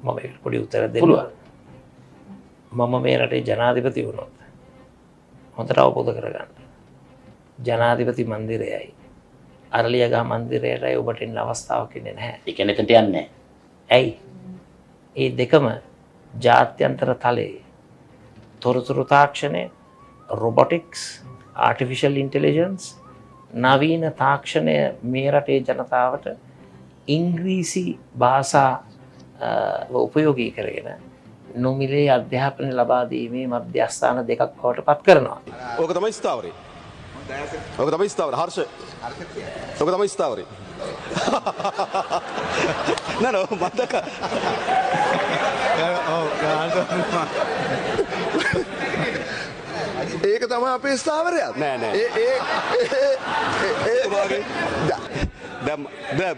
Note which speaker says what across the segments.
Speaker 1: මම ඒකට පොඩි උත්තරයක් දෙන්න පුළුවන්. මම මේ රටේ ජනාධිපති වුණොත් හොඳට අවබෝධ කරගන්න. ජනාධිපති මන්දිරයයි අරලියගහ මන්දිරයටයි ඔබට එන්න අවස්ථාවක් ඉන්නේ නැහැ.
Speaker 2: ඒ කියන්නේ එතනට යන්නේ නැහැ.
Speaker 1: ඇයි? ඒ දෙකම ජාත්‍යන්තර තලයේ තොරතුරු තාක්ෂණය, රොබොටික්ස්, ආර්ටිෆිෂල් ඉන්ටෙලිජන්ස්, නවීන තාක්ෂණය මේ රටේ ජනතාවට ඉංග්‍රීසි භාෂා උපයෝගී කරගෙන නොමිලේ අධ්‍යාපනය ලබා දීමේ මධ්‍යස්ථාන දෙකක් බවට පත් කරනවා.
Speaker 3: ඕක තමයි ස්ථාවරේ. ඕක තමයි ස්ථාවර. හර්ෂ. ඕක තමයි ස්ථාවරේ. නෑ මතක. ඒක තමයි අපේ ස්ථාවරයක්. නෑ නෑ. දැන්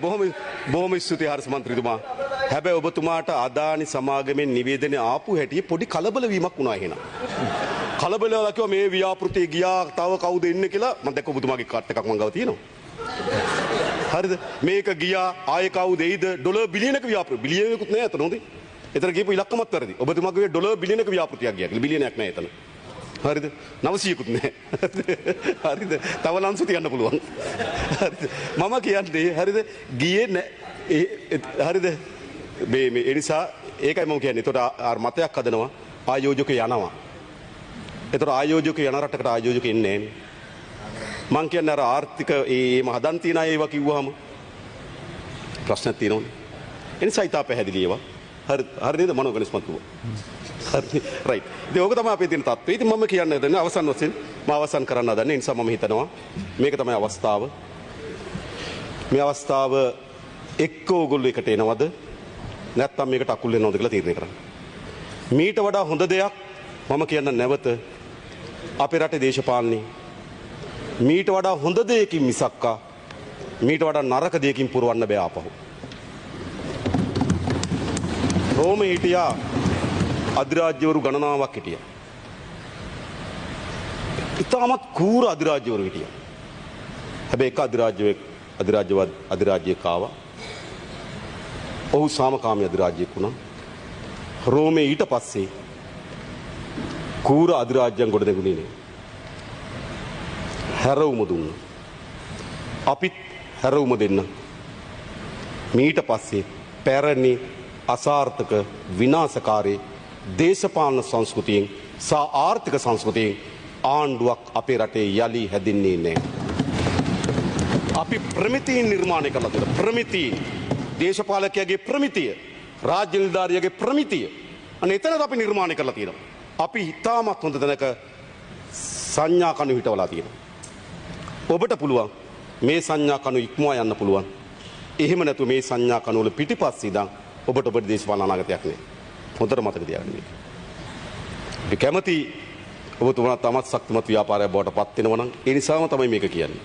Speaker 3: බොහොම ස්තුතියි හර්ෂ මන්ත්‍රීතුමා. හැබැයි ඔබතුමාට අදානි සමාගමෙන් නිවේදනය ආපු හැටි පොඩි කලබල වීමක් වුණා එහෙනම්. කලබල වෙලා කිව්වා මේ ව්‍යාපෘතිය ගියා තව කවුද එන්නේ කියලා. මම දැක්ක ඔබතුමාගේ කාඩ් එකක් මං ගාව තියෙනවා. හරිද? මේක ගියා ආයේ කවුද එයිද ඩොලර් බිලියනක ව්‍යාපෘතිය. බිලියනකුත් නෑ එතන හොඳේ. එතන කියපු ඉලක්කමත් වැරදි. ඔබතුමාගේ ඩොලර් බිලියනක ව්‍යාපෘතියක් ගියා කියලා. බිලියනයක් නෑ එතන. හරිද? 900කුත් නෑ. හරිද? තව ලන්සු තියන්න පුළුවන්. හරිද? මම කියන්නේ හරිද? ගියේ නෑ. හරිද? මේ ඒ නිසා ඒකයි මම කියන්නේ. ඒතකොට මතයක් හදනවා ආයෝජකයෝ යනවා. ඒතකොට ආයෝජකයෝ යන රටකට ආයෝජකයෝ එන්නේ නෑනේ. මං කියන්නේ අර ආර්ථික ඒම හදන් තියන අය ඒවා කිව්වහම ප්‍රශ්නක් තියෙනවනේ. ඒ නිසා ඉතා පැහැදිලි ඒවා. හරි නේද මනෝගණිස්මතුවා. හරි රයිට්. ඉතින් ඕක තමයි අපේ තියෙන තත්ත්වය. ඉතින් මම කියන්න හදන්නේ අවසන් වශයෙන් මම අවසන් කරන්න හදන්නේ. ඒ නිසා මම හිතනවා මේක තමයි අවස්ථාව. මේ අවස්ථාව එක්ක ඕගොල්ලෝ එකට එනවද? නැත්තම් මේකට අකුල් වෙනවද කියලා තීරණය කරන්න. මීට වඩා හොඳ දෙයක් මම කියන්න නැවත අපේ රටේ දේශපාලනේ මීට වඩා හොඳ දෙයකින් මිසක්කා මීට වඩා නරක දෙයකින් පුරවන්න බෑ ආපහු. රෝමේ හිටියා අධිරාජ්‍යවරු ගණනාවක් හිටියා. ඉතාමත් කූර අධිරාජ්‍යවරු හිටියා. හැබැයි එක අධිරාජ්‍යයක් ආවා. ඔහු සාමකාමී අධිරාජ්‍යයක් වුණා. රෝමේ ඊට පස්සේ කූර අධිරාජ්‍යයන් ගොඩ දෙගුණේ නේ. හැරවුම දුන්න. අපිත් හැරවුම දෙන්න. මීට පස්සේ පැරණි අසාර්ථක විනාශකාරී දේශපාලන සංස්කෘතියෙන් සහ ආර්ථික සංස්කෘතියෙන් ආණ්ඩුවක් අපේ රටේ යලි හැදින්නේ නැහැ. අපි ප්‍රමිතීන් නිර්මාණය කරලා තියෙනවා. ප්‍රමිතීන් දේශපාලකයාගේ ප්‍රමිතිය, රාජ්‍ය නිලධාරියාගේ ප්‍රමිතිය. අනේ එතනද අපි නිර්මාණය කරලා තියෙනවා. අපි ඉතාමත් හොඳ තැනක සංඥා කණු හිටවලා තියෙනවා. ඔබට පුළුවන් මේ සංඥා කණු ඉක්මවා යන්න පුළුවන්. එහෙම නැතුව මේ සංඥා කණු වල පිටිපස්සේ ඉඳන් ඔබට ඔබේ දේශපාලන අනාගතයක් නෑ. හොඳට මතක තියාගන්න මේක. අපි කැමති ඔබතුමා තමත් ශක්තිමත් ව්‍යාපාරයක් බවට පත් වෙනවා නම් ඒ නිසාම තමයි මේක කියන්නේ.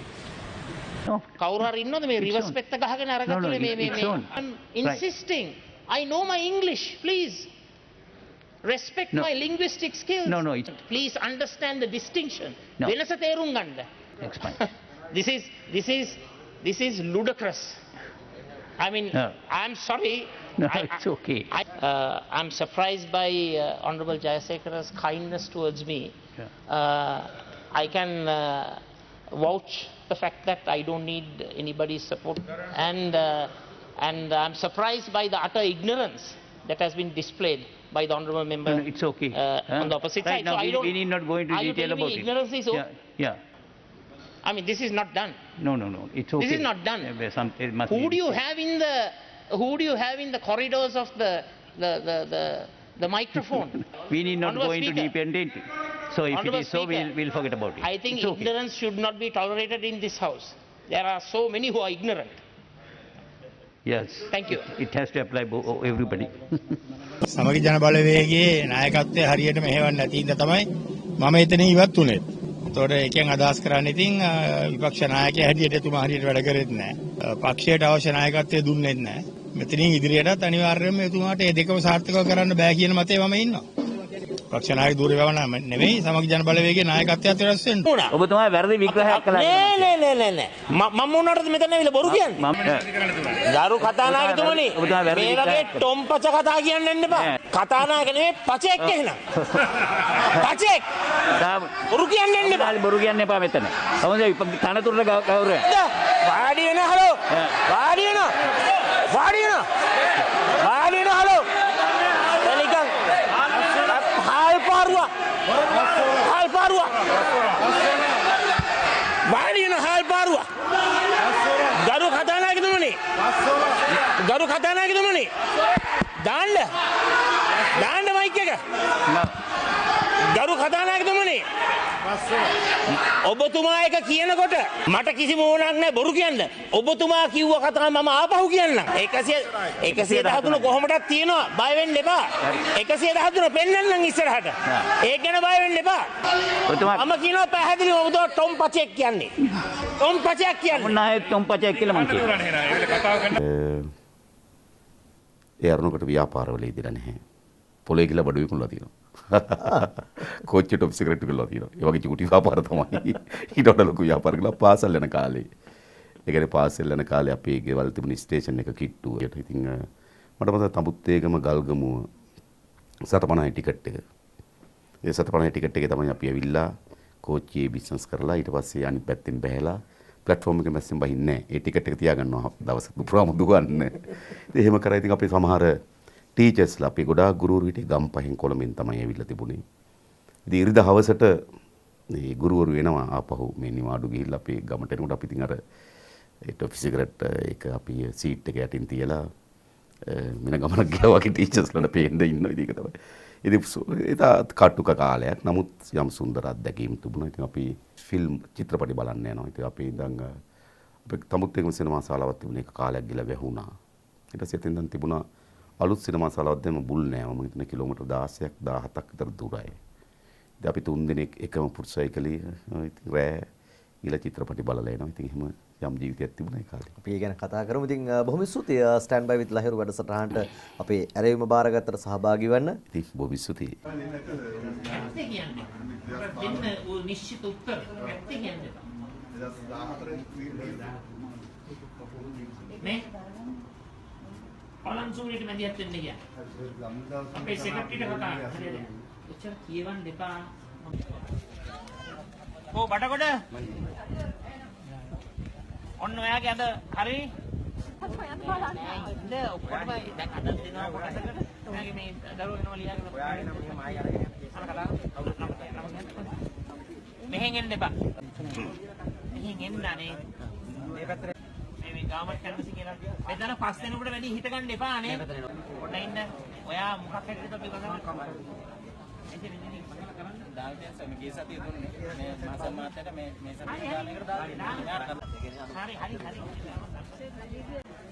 Speaker 4: කවුරු හරි ඉන්නවද මේ රිවර්ස් පෙත්ත ගහගෙන අරගත්තලේ මේ insisting I know my English please respect my linguistic skills please understand the distinction වෙනස තේරුම් ගන්න. This is ludicrous. I mean, I'm sorry.
Speaker 2: No, it's okay.
Speaker 4: I'm surprised by Honorable Jayasekara's kindness towards me. I can vouch the fact that I don't need anybody's support, and I'm surprised by the utter ignorance that has been displayed by the honourable member.
Speaker 2: No, it's okay.
Speaker 4: On the opposite
Speaker 2: right
Speaker 4: side.
Speaker 2: now,
Speaker 4: So
Speaker 2: we need not go into detail about it.
Speaker 4: Ignorance is
Speaker 2: yeah.
Speaker 4: I mean, this is not done.
Speaker 2: No, it's okay.
Speaker 4: This is not done. Who do you have in the corridors of the microphone?
Speaker 2: We need not go into
Speaker 4: Speaker.
Speaker 2: detail. So if
Speaker 4: Honourable
Speaker 2: it is so,
Speaker 4: Speaker,
Speaker 2: we'll forget about it.
Speaker 4: I think
Speaker 2: It's okay.
Speaker 4: ignorance should not be tolerated in this house. There are so many who are ignorant.
Speaker 2: Yes.
Speaker 4: Thank you.
Speaker 2: It has to apply everybody.
Speaker 5: සමගි ජන බලවේගයේ නායකත්වයේ හරියට මෙහෙවන්න නැති ඉඳ තමයි මම එතන ඉවත් උනේ. ඒතකොට එකෙන් අදහස් කරන්නේ ඉතින් විපක්ෂ නායකයා හැටියට එතුමා හරියට වැඩ කරෙත් නැහැ. පක්ෂයට අවශ්‍ය නායකත්වය දුන්නෙත් නැහැ. මෙතනින් ඉදිරියටත් අනිවාර්යයෙන්ම එතුමාට මේ දෙකම සාර්ථකව කරන්න බෑ කියන මතේ මම ඉන්නවා. පක්ෂ නායක ධූරවැවණ නෙවෙයි සමගි ජන බලවේගයේ නායකත්වයට රැස් වෙන්න.
Speaker 2: ඔබතුමා වැරදි විග්‍රහයක් කළා.
Speaker 4: නෑ මම මොනවටද මෙතන ඇවිල්ලා බොරු කියන්නේ? ගරු කතානායකතුමනි මේ වගේ ටොම්පච කතා කියන්න එන්න එපා. කතානායක නෙවෙයි පචෙක් එහෙනම්. පචෙක්. බොරු කියන්න එන්න එපා.
Speaker 2: බොරු කියන්න එපා මෙතන. තමයි තනතුරට ගෞරවය.
Speaker 4: වාඩි වෙන හලෝ. වාඩි වෙන. වාඩි වෙන. වාඩි වෙන හලෝ. එනිකන් හාල් පාරුවා. හාල් පාරුවා. වාඩි වෙන හාල් පාරුවා. ගරු කතානායකතුමනි. ගරු කතානායකතුමනි. දාන්න. දාන්න මයික් එක. ගරු කතානායකතුමනි. ඔබතුමා එක කියනකොට මට කිසිම ඕනක් නැහැ බොරු කියන්න. ඔබතුමා කිව්ව කතාව මම ආපහු කියන්නම්. 113 කොහොමදක් තියෙනවා බය වෙන්න එපා. 113 පෙන්නන්නම් ඉස්සරහට. ඒක ගැන බය වෙන්න එපා. මම කියනවා පැහැදිලිව ඔබතුමා ටොම් පචෙක් කියන්නේ. ටොම් පචෙක් කියන්නේ.
Speaker 2: මොන ආයෙත් ටොම් පචෙක් කියලා මං කියනවා.
Speaker 6: ඒ අරුණකට ව්‍යාපාරවල ඉදිරිය නැහැ. පොලේ කියලා බඩු විකුණලා තියෙනවා. කෝච්චියට ඔෆිස් එකට ගිහලා තියෙනවා. ඒ වගේ චුටි ව්‍යාපාර තමයි. ඊට වඩා ලොකු ව්‍යාපාර කළා පාසල් යන කාලේ. ඒ කියන්නේ පාසල් යන කාලේ අපේ ගෙවල් තිබුණ ස්ටේෂන් එක කිට්ටුවට. ඉතින් මට මතක තඹුත්තේගම ගල්ගමුව 750 ටිකට් එක. ඒ 750 ටිකට් එකේ තමයි අපි ඇවිල්ලා කෝච්චියේ බිස්නස් කරලා ඊට පස්සේ අනිත් පැත්තෙන් බහැලා ප්ලැට්ෆෝම් එකේ මැස්සෙන් බහින්නේ නැහැ. ඒ ටිකට් එක තියාගන්නවා දවස් පුරාම දුවන්න. ඉතින් එහෙම කරා ඉතින් අපි සමහර ටීචර්ස්ලා අපි ගොඩාක් ගුරුවරු හිටියේ ගම්පහෙන් කොළඹෙන් තමයි ඇවිල්ලා තිබුණේ. ඉතින් ඉරිදා හවසට මේ ගුරුවරු එනවා ආපහු මේ නිවාඩු ගිහිල්ලා අපි ගමට එනකොට අපි ඉතින් අර ඒ ඔෆිස් එකට ඒක අපි සීට් එක යටින් තියලා මෙන්න ගමනක් ගියා වගේ ටීචර්ස්ලාට පේන්න ඉන්නවා ඉතින් ඒක තමයි. ඉතින් ඒක කටුක කාලයක්. නමුත් යම් සුන්දර අත්දැකීම් තිබුණා. ඉතින් අපි ෆිල්ම් චිත්‍රපටි බලන්න යනවා. ඉතින් අපි ඉඳන් අපේ තමුත්තේගම සිනමා ශාලාවක් තිබුණේ ඒක කාලයක් ගිහලා වැහුණා. ඊට පස්සේ එතෙන් තිබුණා අලුත් සිනමා ශාලාවක් දැම්ම බුල් නෑ මම හිතන කිලෝමීටර් 16ක් 17ක් විතර දුරයි. ඉතින් අපි තුන් දෙනෙක් එකම පුරුසයිකලේ ඉතින් රෑ ඊළ චිත්‍රපටි බලලා එනවා. ඉතින් එහෙම යම් ජීවිතයක් තිබුණා ඒ කාලේ.
Speaker 7: අපි ඒ ගැන කතා කරමු. ඉතින් බොහොම ස්තුතියි ස්ටෑන්ඩ් බයි විත් ලහිරු වැඩසටහනට අපේ ඇරයුම බාරගත්තට සහභාගී වෙන්න.
Speaker 6: ඉතින් බොහොම ස්තුතියි.
Speaker 4: ඇත්තේ කියන්නේ. දෙන්න නිශ්චිත උත්තර. ඇත්තේ කියන්නේ. 2014 නේ පලන්සූරියට මැදිහත් වෙන්න කියන්නේ. අපේ සෙක්‍රටරියට කතා කරලා. එච්චර කියවන්න එපා. බඩකොඩ. ඔන්න ඔයාගේ අද හරි. ඉතින් ඔක්කොම දැන් අද දෙනවා කොටසකට. ඔයාගේ මේ දරුවෝ වෙනවා ලියාගෙන. මෙහෙන් එන්න එපා. මෙහෙන් එන්න අනේ. මේ පැත්තට මේ ගාමත් කැන්වස් කියලා. මෙතන පස් දෙනෙකුට වැඩි හිට ගන්න එපා නේ. පොඩ්ඩක් ඉන්න. ඔයා මොකක් හරිද අපි කතා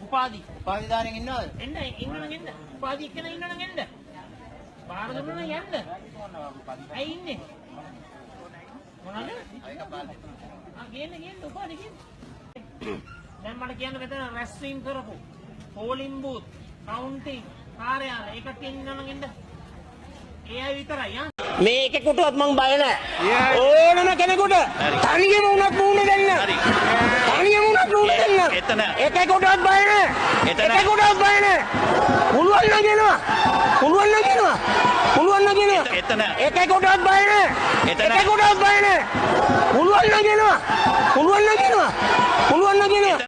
Speaker 4: උපාධිධාරයෙන් ඉන්නවද? එන්න ඉන්නවනම් එන්න. උපාධි එක්කන ඉන්නවනම් එන්න. බාර දුන්නා නම් යන්න. ඇයි ඉන්නේ? මොනවාද? ගේන්න උපාධි ගේන්න. දැන් මට කියන්න මෙතන රැස්වීම් කරපු පෝලිං බූත් කවුන්ටිං කාර්යාලය ඒකට ඉන්නවනම් එන්න. ඒ අය විතරයි ආ. මේකෙකුටවත් මං බය නැහැ. ඕනම කෙනෙකුට තනියම වුණත් මූණ දෙන්න. තනියම වුණත් මූණ දෙන්න.
Speaker 2: එතන
Speaker 4: ඒකෙකුටවත් බය නැහැ. ඒකෙකුටවත් බය නැහැ. පුළුවන් නම් කියනවා. පුළුවන් නම් කියනවා. පුළුවන් නම් කියනවා.
Speaker 2: එතන
Speaker 4: ඒකෙකුටවත් බය නැහැ. ඒකෙකුටවත් බය නැහැ. පුළුවන් නම් කියනවා. පුළුවන් නම් කියනවා. පුළුවන් නම් කියනවා.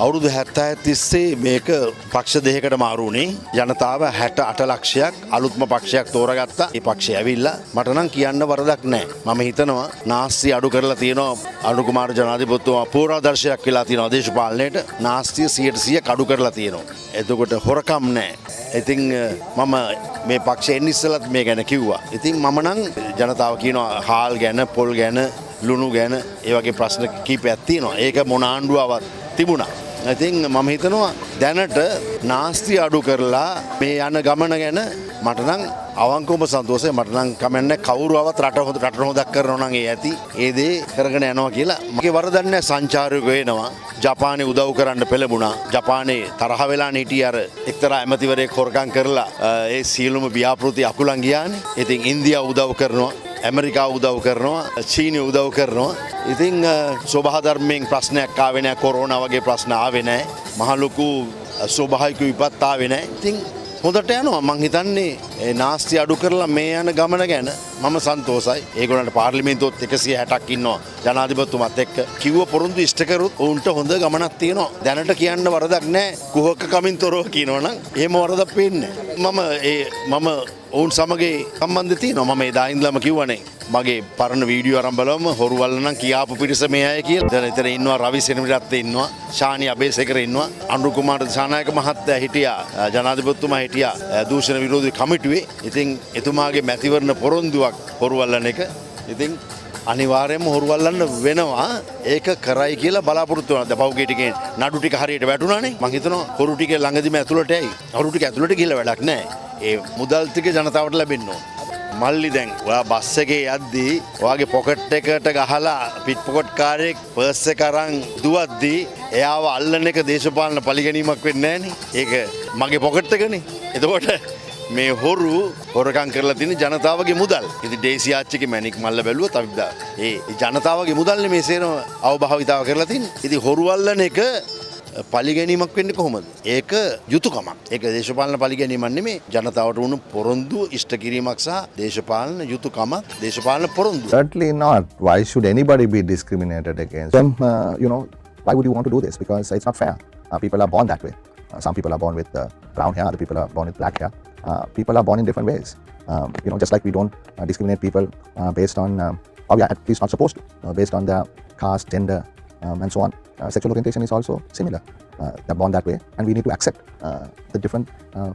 Speaker 8: අවුරුදු 70 තිස්සේ මේක පක්ෂ දෙකකට මාරු වුණේ. ජනතාව 68 ලක්ෂයක් අලුත්ම පක්ෂයක් තෝරගත්තා. මේ පක්ෂය ඇවිල්ලා මට නම් කියන්න වරදක් නැහැ. මම හිතනවා නාස්ති අඩු කරලා තියෙනවා. අනුකුමාර ජනාධිපතිතුමා පූර්වාදර්ශයක් වෙලා තියෙනවා දේශපාලනයේට. නාස්තිය 100% අඩු කරලා තියෙනවා. එතකොට හොරකම් නැහැ. ඉතින් මම මේ පක්ෂ එන්න ඉස්සලත් මේ ගැන කිව්වා. ඉතින් මම නම් ජනතාව කියනවා හාල් ගැන, පොල් ගැන, ලුණු ගැන ඒ වගේ ප්‍රශ්න කීපයක් තියෙනවා. ඒක මොන ආණ්ඩුවවත් තිබුණා. ඉතින් මම හිතනවා දැනට නාස්ති අඩු කරලා මේ යන ගමන ගැන මට නම් අවංකවම සන්තෝෂයි. මට නම් කමන්නේ කවුරුවවත් රට හොදක් කරනවා නම් ඒ ඇති. ඒ දේ කරගෙන යනවා කියලා. මගේ වරදක් නැහැ. සංචාරකයෝ එනවා. ජපානයේ උදව් කරන්න පෙළඹුණා. ජපානයේ තරහ වෙලා හිටිය අර එක්තරා ඇමතිවරයෙක් හොරකම් කරලා ඒ සියලුම ව්‍යාපෘති අකුලන් ගියානේ. ඉතින් ඉන්දියාව උදව් කරනවා. ඇමරිකාව උදව් කරනවා. චීනය උදව් කරනවා. ඉතින් ස්වභාවධර්මයෙන් ප්‍රශ්නයක් ආවේ නැහැ. කොරෝනා වගේ ප්‍රශ්න ආවේ නැහැ. මහ ලොකු ස්වභාවික විපත් ආවේ නැහැ. ඉතින් හොඳට යනවා. මං හිතන්නේ නාස්ති අඩු කරලා මේ යන ගමන ගැන මම සන්තෝසයි. ඒගොල්ලන්ට පාර්ලිමේන්තුවත් 160ක් ඉන්නවා ජනාධිපතිතුමත් එක්ක. කිව්ව පොරොන්දු ඉෂ්ට කරොත් උන්ට හොඳ ගමනක් තියෙනවා. දැනට කියන්න වරදක් නැහැ. කුහක කමින් තොරව කියනවනම් එහෙම වරදක් පේන්නේ නැහැ. මම ඔවුන් සමග සම්බන්ධ තියෙනවා. මම එදා ඉඳලම කිව්වනේ. මගේ පරණ වීඩියෝ අරන් බලවම හොරුවල්ල නම් කියාපු පිරිස මේ අය කියලා. දැන් එතන ඉන්නවා රවි සෙනවිරත්න ඉන්නවා. ශානි අබේසේකර ඉන්නවා. අනුරු කුමාර දිසානායක මහත්තයා හිටියා. ජනාධිපතිතුමා හිටියා දූෂණ විරෝධී කමිටුවේ. ඉතින් එතුමාගේ මැතිවරණ පොරොන්දුවක් හොරුවල්ලන එක. ඉතින් අනිවාර්යයෙන්ම හොරුවල්ලන්න වෙනවා. ඒක කරයි කියලා බලාපොරොත්තු වෙනවා. පහුගිය ටිකේ නඩු ටික හරියට වැටුණානේ. මං හිතනවා හොරු ටික ළඟදිම ඇතුළට ඇයි. හොරු ටික ඇතුළට ගිහලා වැඩක් නැහැ. ඒ මුදල් ටික ජනතාවට ලැබෙන්න ඕන. මල්ලි දැන් ඔයා බස් එකේ යද්දී ඔයාගේ පොකට් එකට ගහලා පිට් පොකට් කාරයෙක් පර්ස් එක අරන් දුවද්දී එයාව අල්ලන එක දේශපාලන පරිගැනීමක් වෙන්නේ නැහනේ. ඒක මගේ පොකට් එකනේ. එතකොට මේ හොරකම් කරලා තියෙන ජනතාවගේ මුදල්. ඉතින් ඩේසි ආච්චිගේ මැණික් මල්ල බැලුවොත් අපි ඒ ජනතාවගේ මුදල්නේ මේ සේරම අවභාවිතාව කරලා තියෙන්නේ. ඉතින් හොරු අල්ලන එක පලිගැනීමක් වෙන්නේ කොහොමද? ඒක යුතුයකමක්. ඒක දේශපාලන පලිගැනීමක් නෙමෙයි. ජනතාවට වුණු පොරොන්දු ඉෂ්ට කිරීමක් සහ දේශපාලන යුතුයකමක්, දේශපාලන පොරොන්දු.
Speaker 9: Certainly not. Why should anybody be discriminated against them? Why would you want to do this? Because it's not fair. People are born that way. Some people are born with brown hair, other people are born with black hair. People are born in different ways. Just like we don't discriminate people based on, or we are at least not supposed to, based on their caste, gender, and so on. Sexual orientation is also similar. They're born that way, and we need to accept the different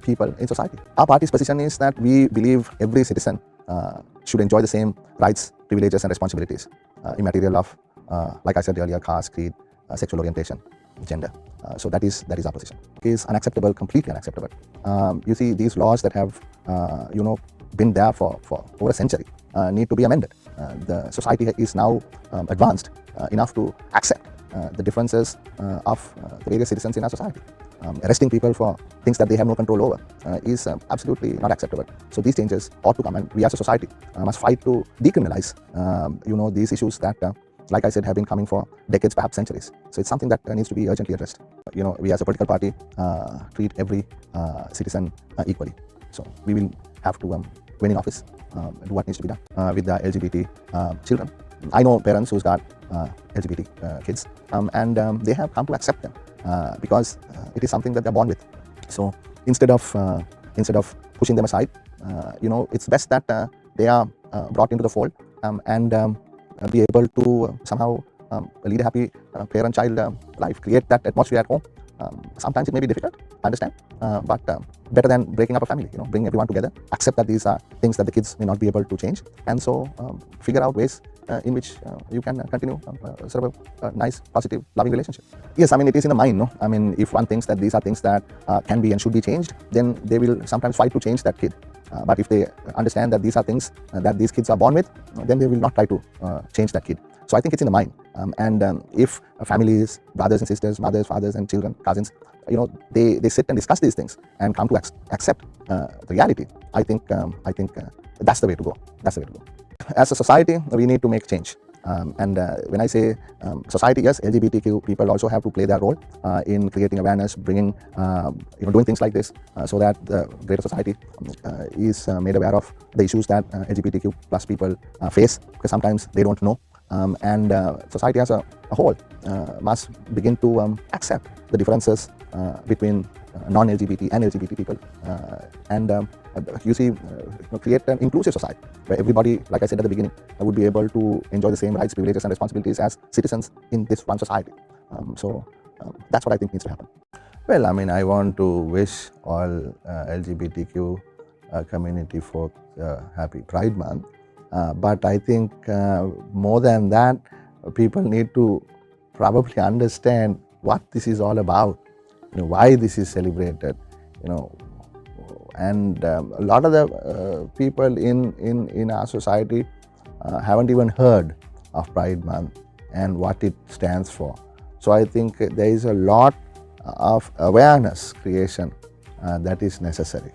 Speaker 9: people in society. Our party's position is that we believe every citizen should enjoy the same rights, privileges, and responsibilities, immaterial of, like I said earlier, caste, creed, sexual orientation, gender. So that is our position. It is unacceptable, completely unacceptable. You see, these laws that have been there for over a century need to be amended. The society is now advanced enough to accept the differences of the various citizens in our society. Arresting people for things that they have no control over is absolutely not acceptable. So these changes ought to come, and we as a society must fight to decriminalize these issues that like I said, have been coming for decades, perhaps centuries. So it's something that needs to be urgently addressed. We as a political party treat every citizen equally. So we will have to, when in office, do what needs to be done with the LGBT children. I know parents who's got LGBT kids, and they have come to accept them because it is something that they're born with. So instead of pushing them aside, it's best that they are brought into the fold and be able to somehow lead a happy parent-child life, create that atmosphere at home. Sometimes it may be difficult, I understand, but better than breaking up a family. Bring everyone together, accept that these are things that the kids may not be able to change, and so figure out ways in which you can continue sort of a nice, positive, loving relationship. Yes, I mean, it is in the mind, no? I mean, if one thinks that these are things that can be and should be changed, then they will sometimes fight to change that kid. But if they understand that these are things that these kids are born with, then they will not try to change that kid. So I think it's in the mind. If families, brothers and sisters, mothers, fathers and children, cousins, they sit and discuss these things and come to accept the reality, I think that's the way to go. That's the way to go. As a society, we need to make change. When I say society, yes, LGBTQ people also have to play their role in creating awareness, bringing, doing things like this so that the greater society is made aware of the issues that LGBTQ plus people face, because sometimes they don't know. Society as a whole must begin to accept the differences between non-LGBT and LGBT people, create an inclusive society where everybody, like I said at the beginning, would be able to enjoy the same rights, privileges and responsibilities as citizens in this one society. That's what I think needs to happen. Well, I mean, I want to wish all LGBTQ community folk happy Pride Month. But I think more than that, people need to probably understand what this is all about, why this is celebrated, and a lot of the people in our society haven't even heard of Pride Month and what it stands for. So I think there is a lot of awareness creation that is necessary.